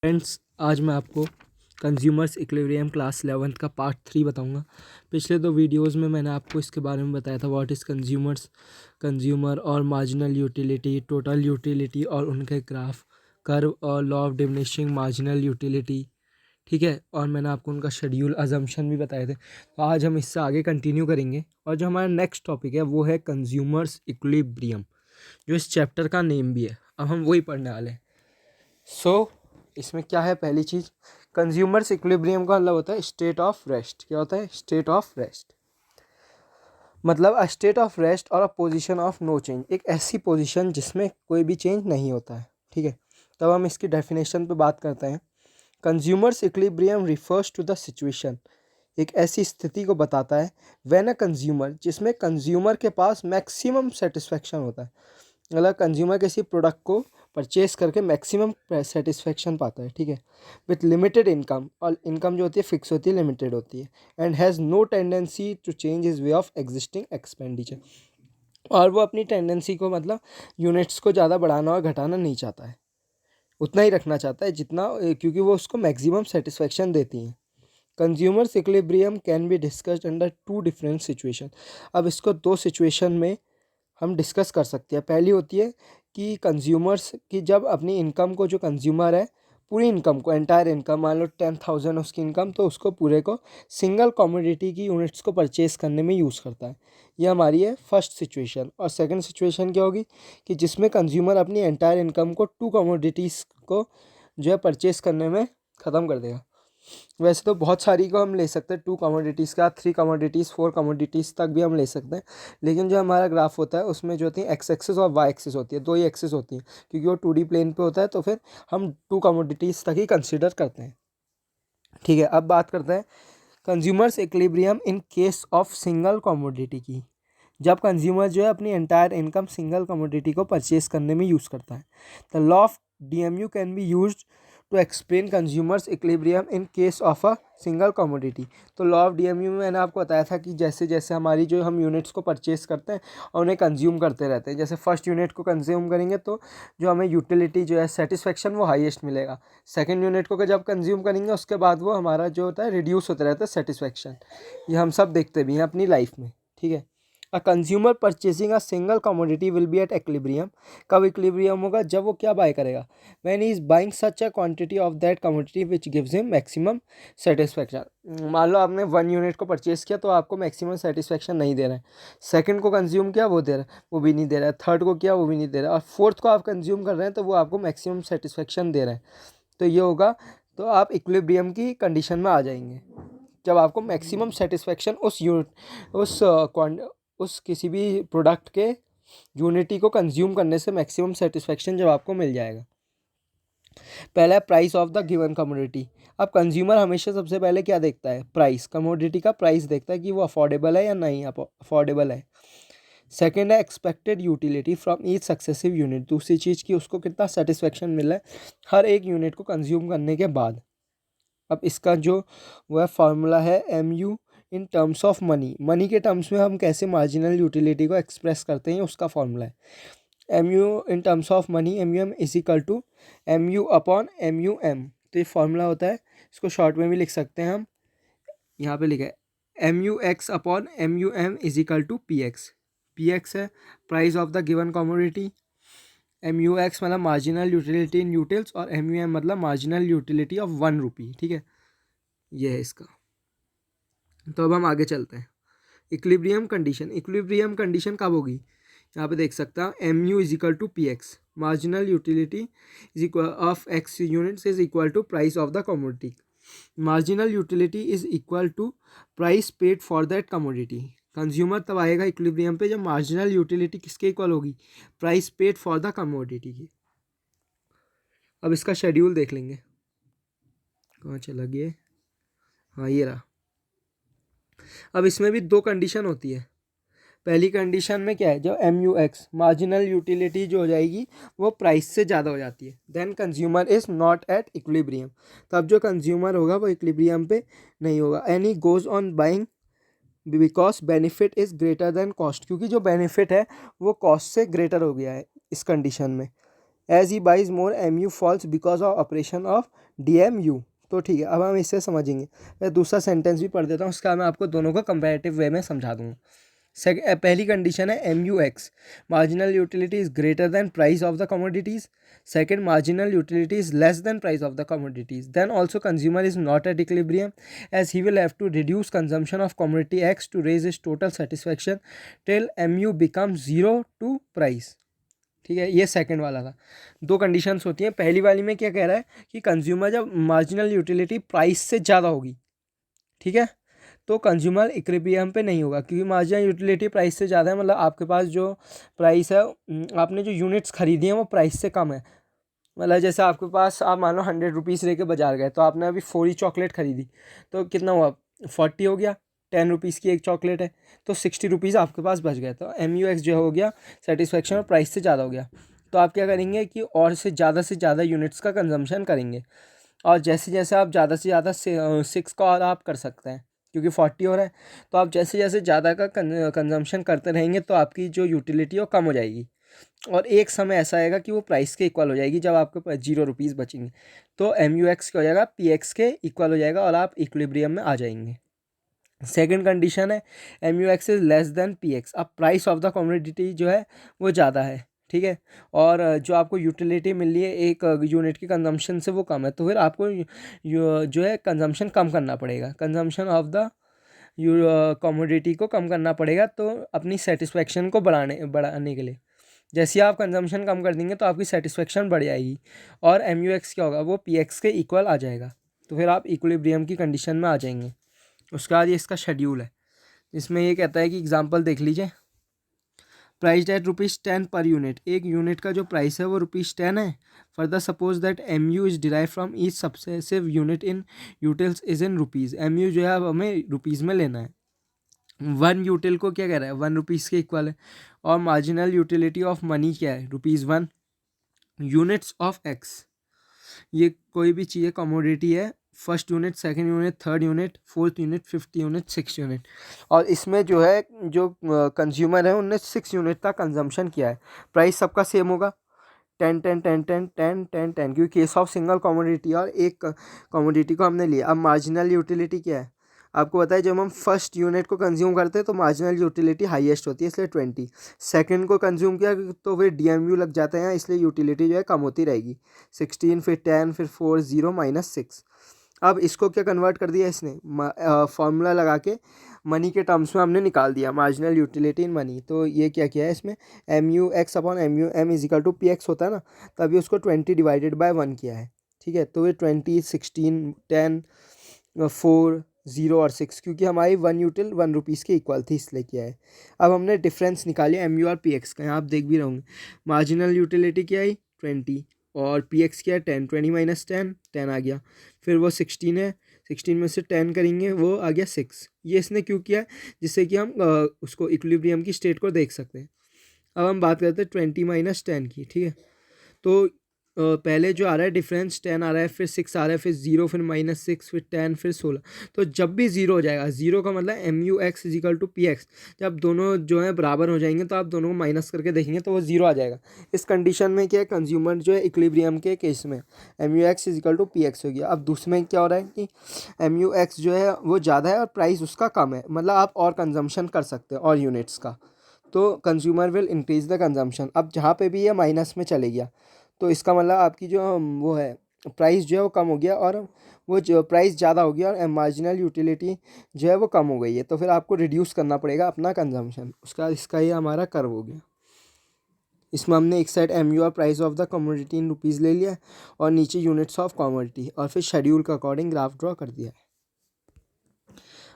Friends, आज मैं आपको कंज्यूमर्स इक्विलिब्रियम क्लास 11th का पार्ट 3 बताऊंगा। पिछले दो वीडियोस में मैंने आपको इसके बारे में बताया था, व्हाट इज़ कंज्यूमर और मार्जिनल यूटिलिटी, टोटल यूटिलिटी और उनके ग्राफ, कर्व और law of diminishing marginal utility. ठीक है, और मैंने आपको उनका शेड्यूल अजम्पशन भी बताए थे। तो आज हम इससे आगे कंटिन्यू करेंगे और जो हमारा नेक्स्ट टॉपिक है वो है कंज्यूमर्स इक्विलिब्रियम, जो इस चैप्टर का नेम भी है। अब हम वही पढ़ने वाले हैं। इसमें क्या है, पहली चीज़, कंज्यूमर्स इक्विलिब्रियम का मतलब होता है स्टेट ऑफ रेस्ट। क्या होता है? स्टेट ऑफ रेस्ट मतलब अ स्टेट ऑफ रेस्ट और a position of no change, एक ऐसी पोजीशन जिसमें कोई भी चेंज नहीं होता है। ठीक है, तब हम इसकी डेफिनेशन पे बात करते हैं। Consumers equilibrium refers to the situation, एक ऐसी स्थिति को बताता है व्हेन अ कंज्यूमर, जिसमें कंज्यूमर के पास मैक्सिमम सेटिस्फेक्शन होता है। मतलब कंज्यूमर किसी प्रोडक्ट को परचेस करके मैक्सिमम सेटिस्फेक्शन पाता है। ठीक है, विथ लिमिटेड इनकम, और इनकम जो होती है फिक्स होती है, लिमिटेड होती है, and has no tendency to change his way of existing expenditure, और वो अपनी टेंडेंसी को मतलब यूनिट्स को ज़्यादा बढ़ाना और घटाना नहीं चाहता है, उतना ही रखना चाहता है जितना, क्योंकि वो उसको मैक्सिमम सेटिस्फेक्शन देती हैं। Consumers equilibrium can be discussed under to different situation. अब इसको दो सिचुएशन में हम डिस्कस कर सकते हैं। पहली होती है कि कंज्यूमर्स की जब अपनी इनकम को, जो कंज्यूमर है पूरी इनकम को, एंटायर इनकम, मान लो 10,000 उसकी इनकम, तो उसको पूरे को सिंगल कमोडिटी की यूनिट्स को परचेस करने में यूज़ करता है। ये हमारी है फर्स्ट सिचुएशन। और सेकंड सिचुएशन क्या होगी कि जिसमें कंज्यूमर अपनी एंटायर इनकम को टू कमोडिटीज़ को जो है परचेस करने में ख़त्म कर देगा। वैसे तो बहुत सारी को हम ले सकते हैं, 2 कमोडिटीज़ का, 3 कमोडिटीज़, 4 कमोडिटीज़ तक भी हम ले सकते हैं। लेकिन जो हमारा ग्राफ होता है उसमें जो होती है एक्स एक्सिस और वाई एक्सिस होती है, दो ही एक्सिस होती है, क्योंकि वो 2D प्लेन पे होता है, तो फिर हम 2 कमोडिटीज़ तक ही कंसिडर करते हैं। ठीक है, अब बात करते हैं consumers equilibrium in case of single commodity की। जब कंज्यूमर जो है अपनी एंटायर इनकम सिंगल कमोडिटी को परचेस करने में यूज़ करता है। The law of DMU can be used to explain consumer's equilibrium in case of a single commodity. तो लॉ ऑफ DMU में मैंने आपको बताया था कि जैसे जैसे हमारी जो हम यूनिट्स को परचेस करते हैं और उन्हें कंज्यूम करते रहते हैं, जैसे फर्स्ट यूनिट को कंज्यूम करेंगे तो जो हमें यूटिलिटी जो है सेटिस्फेक्शन वो हाईएस्ट मिलेगा। सेकंड यूनिट को जब कंज्यूम करेंगे उसके बाद वो हमारा जो होता है रिड्यूस होता रहता है सेटिस्फेक्शन। ये हम सब देखते भी हैं अपनी लाइफ में। ठीक है, a consumer purchasing a single commodity will be at equilibrium. कब इक्विलिब्रियम होगा? जब वो क्या बाय करेगा? When he is buying such a quantity of that commodity which gives him maximum satisfaction. मान लो आपने 1 यूनिट को परचेस किया तो आपको मैक्सिमम सेटिस्फेक्शन नहीं दे रहा है। सेकंड को कंज्यूम किया, वो दे रहा है, वो भी नहीं दे रहा है। थर्ड को किया, वो भी नहीं दे रहा है। और फोर्थ को आप कंज्यूम कर रहे हैं तो वो आपको मैक्सिमम सेटिस्फेक्शन दे रहा है। तो ये होगा, तो आप इक्विलिब्रियम की कंडीशन में आ जाएंगे जब आपको मैक्सिमम सेटिस्फेक्शन उस किसी भी प्रोडक्ट के यूनिटी को कंज्यूम करने से मैक्सिमम सेटिस्फेक्शन जब आपको मिल जाएगा। पहला है price of the given commodity. अब कंज्यूमर हमेशा सबसे पहले क्या देखता है? प्राइस, कमोडिटी का प्राइस देखता है कि वो अफोर्डेबल है या नहीं अफोर्डेबल है। सेकेंड है expected utility from each successive unit. दूसरी चीज़ की उसको कितना सेटिस्फेक्शन मिला है हर एक यूनिट को कंज्यूम करने के बाद। अब इसका जो वह फार्मूला है MU in terms of money, money के टर्म्स में हम कैसे मार्जिनल यूटिलिटी को एक्सप्रेस करते हैं, उसका फार्मूला है MU in terms of money, MUM is equal to MU upon MUM। तो ये फार्मूला होता है, इसको शॉर्ट में भी लिख सकते हैं हम, यहाँ पे लिखा है MUX upon MUM is equal to PX। PX है price of the given commodity, MUX मतलब मार्जिनल यूटिलिटी इन यूटिल्स, और MUM मतलब मार्जिनल यूटिलिटी ऑफ 1 रुपी। ठीक है, ये है इसका। तो अब हम आगे चलते हैं। इक्विलिब्रियम कंडीशन, इक्विलिब्रियम कंडीशन कब होगी? यहाँ पे देख सकता हूँ MU is equal to PX, marginal utility is equal of X units is equal to price of the commodity. Marginal utility is equal to price paid for that commodity. Consumer तब आएगा equilibrium पे जब marginal utility किसके equal होगी? Price paid for the commodity की। अब इसका schedule देख लेंगे, कहाँ चला गया? हाँ, ये रहा। अब इसमें भी दो कंडीशन होती है। पहली कंडीशन में क्या है? जब MUX मार्जिनल यूटिलिटी जो हो जाएगी वो प्राइस से ज़्यादा हो जाती है, then consumer is not at equilibrium. तब जो कंज्यूमर होगा वो इक्विलिब्रियम पे नहीं होगा। Any goes on buying because benefit is greater than cost, क्योंकि जो बेनिफिट है वो कॉस्ट से ग्रेटर हो गया है इस कंडीशन में। As he buys more MU falls because of operation of DMU। तो ठीक है, अब हम इससे समझेंगे। मैं दूसरा सेंटेंस भी पढ़ देता हूँ, उसका मैं आपको दोनों को कंपैरेटिव वे में समझा दूँगा। पहली कंडीशन है MUX, marginal utility is greater than price of the commodities. Second, marginal utility is less than price of the commodities. Then also consumer is not at equilibrium as he will have to reduce consumption of commodity X to raise is total satisfaction till MU become zero to price. ठीक है, ये second वाला था। दो conditions होती हैं। पहली वाली में क्या कह रहा है कि कंज्यूमर जब मार्जिनल यूटिलिटी प्राइस से ज़्यादा होगी, ठीक है, तो कंज्यूमर इक्विलिब्रियम पे नहीं होगा, क्योंकि मार्जिनल यूटिलिटी प्राइस से ज़्यादा है, मतलब आपके पास जो प्राइस है, आपने जो यूनिट्स खरीदी हैं वो प्राइस से कम है। मतलब जैसे आपके पास, आप मान लो 100 रुपीज़ लेके बाजार गए, तो आपने अभी 4 चॉकलेट खरीदी, तो कितना हुआ, 40 हो गया। 10 रुपीज़ की एक चॉकलेट है, तो 60 रुपीज़ आपके पास बच गए। तो MUX जो हो गया सेटिस्फेक्शन और प्राइस से ज़्यादा हो गया। तो आप क्या करेंगे कि और से ज़्यादा यूनिट्स का कंजम्पशन करेंगे, और जैसे जैसे आप ज़्यादा से ज़्यादा 6 का और आप कर सकते हैं, क्योंकि 40 हो रहा है, तो आप जैसे जैसे ज़्यादा का कंजम्पशन करते रहेंगे तो आपकी जो यूटिलिटी है वो कम हो जाएगी, और एक समय ऐसा आएगा कि वो प्राइस के इक्वल हो जाएगी, जब आपके पास 0 रुपीज़ बचेंगे। तो MUX क्या हो जाएगा, PX के इक्वल हो जाएगा और आप इक्विलिब्रियम में आ जाएंगे। सेकंड कंडीशन है MUX is less then PX। अब प्राइस ऑफ द कमोडिटी जो है वो ज़्यादा है, ठीक है, और जो आपको यूटिलिटी मिल रही है एक यूनिट की कंजम्पशन से वो कम है, तो फिर आपको जो है कंजम्पशन कम करना पड़ेगा, कंजम्पशन ऑफ द कमोडिटी को कम करना पड़ेगा, तो अपनी सेटिस्फेक्शन को बढ़ाने के लिए। जैसे आप कंजम्पशन कम कर देंगे तो आपकी सेटिस्फेक्शन बढ़ जाएगी, और MUX क्या होगा, वो PX के इक्वल आ जाएगा, तो फिर आप इक्विलिब्रियम की कंडीशन में आ जाएंगे। उसके बाद ये इसका शेड्यूल है, इसमें ये कहता है कि एग्जांपल देख लीजिए, प्राइस एट ₹10 पर यूनिट। एक यूनिट का जो प्राइस है वो ₹10 है। Further suppose that MU is derive from each successive unit in utils is in rupees. MU जो है अब हमें रुपीज़ में लेना है। 1 यूटिल को क्या कह रहा है, 1 रुपीज़ के इक्वल है, और मार्जिनल यूटिलिटी ऑफ मनी क्या है, ₹1। यूनिट्स ऑफ X, ये कोई भी चीज़ कमोडिटी है, first unit, second unit, third unit, fourth unit, fifth unit, six unit, और इसमें जो है जो कंज्यूमर है उनने 6 यूनिट का कंजम्पशन किया है। प्राइस सबका सेम होगा, 10 10 10 10 10 10 10, क्योंकि केस ऑफ सिंगल कमोडिटी और एक कमोडिटी को हमने लिया। अब मार्जिनल यूटिलिटी क्या है, आपको पता है जब हम फर्स्ट यूनिट को कंज्यूम करते हैं तो मार्जिनल यूटिलिटी हाईएस्ट होती है, इसलिए 20। सेकंड को कंज्यूम किया तो फिर DMU लग जाते हैं, इसलिए यूटिलिटी जो है कम होती रहेगी, 16, फिर 10, फिर 4, 0 -6। अब इसको क्या कन्वर्ट कर दिया इसने, फॉर्मूला लगा के मनी के टर्म्स में हमने निकाल दिया, मार्जिनल यूटिलिटी इन मनी। तो ये क्या किया है इसमें, MUX upon MUM is equal to PX होता है ना, तभी उसको 20 डिवाइडेड बाय 1 किया है, ठीक है। तो ये 20, 16, 10, 4, 0 और 6, क्योंकि हमारी 1 यूटिल 1 रुपीज़ के इक्वल थी, इसलिए किया है। अब हमने डिफरेंस निकाली MU और PX का, यहाँ आप देख भी रहोगे, मार्जिनल यूटिलिटी क्या आई 20, और PX क्या है 10, 20 - 10, 10 आ गया, फिर वो 16 है, 16 में से 10 करेंगे वो आ गया 6। ये इसने क्यों किया है, जिससे कि हम उसको इक्विलिब्रियम की स्टेट को देख सकते हैं। अब हम बात करते हैं 20 - 10 की, ठीक है। तो पहले जो आ रहा है डिफरेंस 10 आ रहा है, फिर 6 आ रहा है, फिर 0, फिर -6, फिर 10, फिर 16। तो जब भी 0 हो जाएगा, 0 का मतलब MUX is equal to PX, जब दोनों जो है बराबर हो जाएंगे तो आप दोनों को माइनस करके देखेंगे तो वो 0 आ जाएगा। इस कंडीशन में क्या है, कंज्यूमर जो है इक्विलिब्रियम के केस में MUX is equal to PX हो गया। अब दूसरे में क्या हो रहा है कि MUX जो है वो ज़्यादा है और प्राइस उसका कम है, मतलब आप और कंजम्पशन कर सकते हैं और यूनिट्स का, तो consumer will increase the consumption. अब जहाँ पे भी ये माइनस में चले गया तो इसका मतलब आपकी जो वो है प्राइस जो है वो कम हो गया, और वो जो प्राइस ज़्यादा हो गया और मार्जिनल यूटिलिटी जो है वो कम हो गई है, तो फिर आपको रिड्यूस करना पड़ेगा अपना कंजम्पशन। उसका इसका ये हमारा कर्व हो गया। इसमें हमने एक साइड MU और price of the commodity in rupees ले लिया, और नीचे यूनिट्स ऑफ कमोडिटी, और फिर शेड्यूल के अकॉर्डिंग ग्राफ ड्रॉ कर दिया है।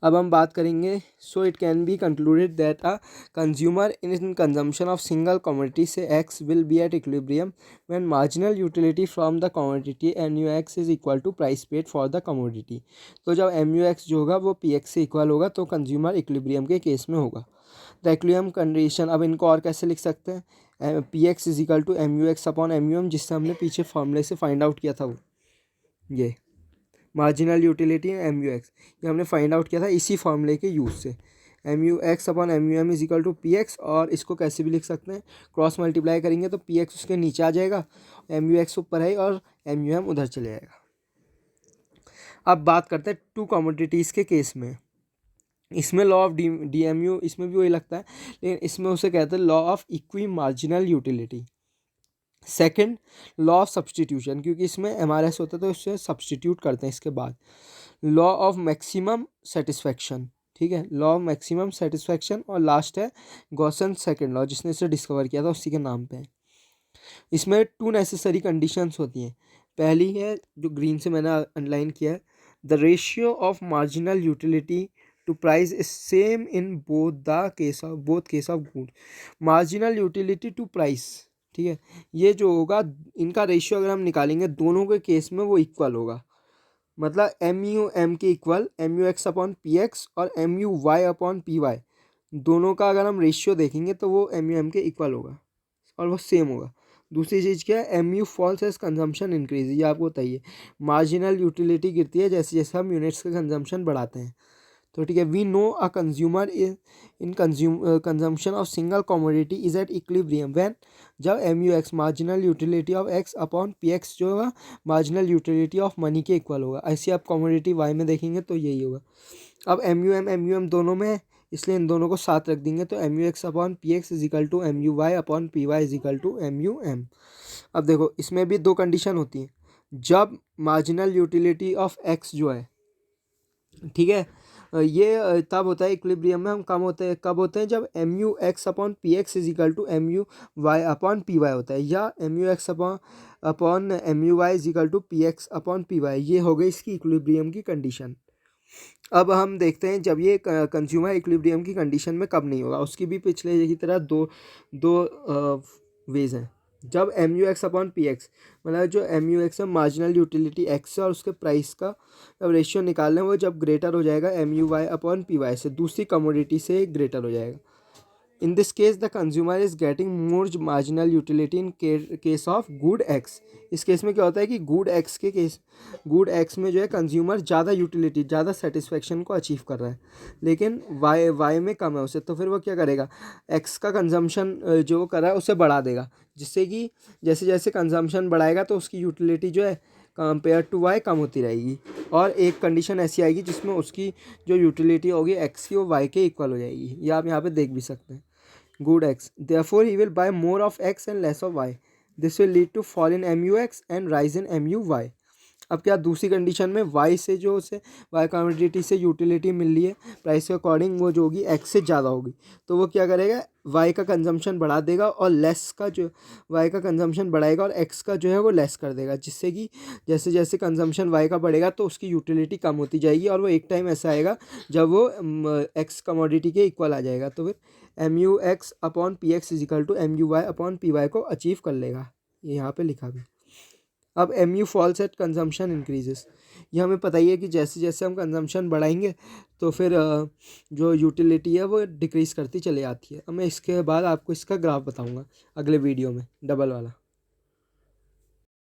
अब हम बात करेंगे, so it can be concluded that a consumer in consumption of single commodity से X will be at equilibrium when marginal utility from the commodity MUX is equal to price paid for the commodity. तो जब MUX जो होगा वो PX से equal होगा तो consumer equilibrium के केस में होगा। द इक्विलिब्रियम कंडीशन, अब इनको और कैसे लिख सकते हैं, PX is equal to MUX upon MUM, जिससे हमने पीछे फॉर्मूले से फाइंड आउट किया था, वो ये मार्जिनल यूटिलिटी MUX, ये हमने फाइंड आउट किया था इसी फॉर्मूले के यूज़ से। M U X upon M U M is equal to P X, और इसको कैसे भी लिख सकते हैं, क्रॉस मल्टीप्लाई करेंगे तो पी एक्स उसके नीचे आ जाएगा, एम यू एक्स ऊपर है और एम यू एम उधर चले जाएगा। अब बात करते हैं टू कमोडिटीज़ के केस में। इसमें law of D M U इसमें भी वही लगता है, लेकिन इसमें उसे कहते हैं law of equi marginal utility. Second, law of substitution, क्योंकि इसमें एम आर एस होता है तो उससे सब्सटीट्यूट करते हैं। इसके बाद लॉ ऑफ मैक्सिमम सेटिस्फैक्शन, ठीक है, लॉ ऑफ मैक्सिमम सेटिस्फैक्शन, और लास्ट है गॉसन सेकंड लॉ, जिसने इसे डिस्कवर किया था उसी के नाम पे है। इसमें टू नेसेसरी कंडीशंस होती हैं। पहली है जो ग्रीन से मैंने अंडरलाइन किया है, the ratio of marginal utility to price is same in both case of good. Marginal utility to price, ठीक है, ये जो होगा इनका रेशियो अगर हम निकालेंगे दोनों के केस में वो इक्वल होगा। मतलब एम यू एम के equal M U X upon P X और M U Y upon P Y, दोनों का अगर हम रेशियो देखेंगे तो वो एम यू एम के इक्वल होगा और वो सेम होगा। दूसरी चीज़ क्या है, M U falls as consumption increase, ये आपको बताइए मार्जिनल यूटिलिटी गिरती है जैसे जैसे हम यूनिट्स का कंजम्पशन बढ़ाते हैं। तो ठीक है, we know a consumer in consumption of single commodity is at equilibrium when, जब M U X marginal utility of X upon P X जो होगा मार्जिनल यूटिलिटी ऑफ मनी के इक्वल होगा। ऐसे आप कमोडिटी वाई में देखेंगे तो यही होगा। अब एम यू एम दोनों में है, इसलिए इन दोनों को साथ रख देंगे तो M U X upon P X is equal to M U Y upon P Y is equal to M U M. अब देखो इसमें भी दो कंडीशन होती हैं, जब मार्जिनल यूटिलिटी ऑफ एक्स जो है, ठीक है, ये तब होता है इक्विलिब्रियम में हम कम होते हैं, कब होते हैं जब M U X upon P X is equal to M U Y upon P Y होता है, या M U X upon M U Y is equal to P X upon P Y, ये हो गई इसकी इक्विलिब्रियम की condition. अब हम देखते हैं जब ये कंज्यूमर इक्विलिब्रियम की कंडीशन में कब नहीं होगा, उसकी भी पिछले की तरह दो दो वेज हैं। जब M U X upon P X, मतलब जो एम यू एक्स है मार्जिनल यूटिलिटी एक्स है और उसके प्राइस का जब रेशियो निकालना है वो जब ग्रेटर हो जाएगा M U Y upon P Y से, दूसरी कमोडिटी से ग्रेटर हो जाएगा। In this case the consumer is getting more marginal utility in case of good X. इस केस में क्या होता है कि गुड एक्स में जो है कंज्यूमर ज़्यादा यूटिलिटी ज़्यादा सेटिस्फेक्शन को अचीव कर रहा है, लेकिन वाई में कम है उसे, तो फिर वो क्या करेगा, एक्स का कंजम्पशन जो वो कर रहा है उसे बढ़ा देगा, जिससे कि जैसे जैसे कंजम्पशन बढ़ाएगा तो उसकी यूटिलिटी जो है कंपेयर टू वाई कम होती रहेगी, और एक कंडीशन ऐसी आएगी जिसमें उसकी जो यूटिलिटी होगी एक्स की वो वाई के इक्वल हो जाएगी। ये आप यहाँ पे देख भी सकते हैं। Good X therefore he will buy more of X and less of Y, this will lead to fall in M U X and rise in M U Y. अब क्या दूसरी कंडीशन में वाई से जो उसे वाई कमोडिटी से utility मिल रही है प्राइस के अकॉर्डिंग, वो जो होगी एक्स से ज़्यादा होगी, तो वो क्या करेगा, वाई का कंजम्पशन बढ़ा देगा और लेस का जो वाई का कंजम्पशन बढ़ाएगा और एक्स का जो है वो लेस कर देगा, जिससे कि जैसे जैसे कंजम्पशन वाई का बढ़ेगा तो उसकी यूटिलिटी कम होती जाएगी, और वो एक टाइम ऐसा आएगा जब वो एक्स कमोडिटी के इक्वल आ जाएगा, तो फिर M U X upon P X is equal to M U Y upon P Y को अचीव कर लेगा। ये यहाँ पे लिखा भी। अब M U falls at consumption increases, ये हमें पता ही है कि जैसे जैसे हम कंजम्पशन बढ़ाएंगे तो फिर जो यूटिलिटी है वो डिक्रीज़ करती चली आती है। अब मैं इसके बाद आपको इसका ग्राफ बताऊंगा अगले वीडियो में, डबल वाला।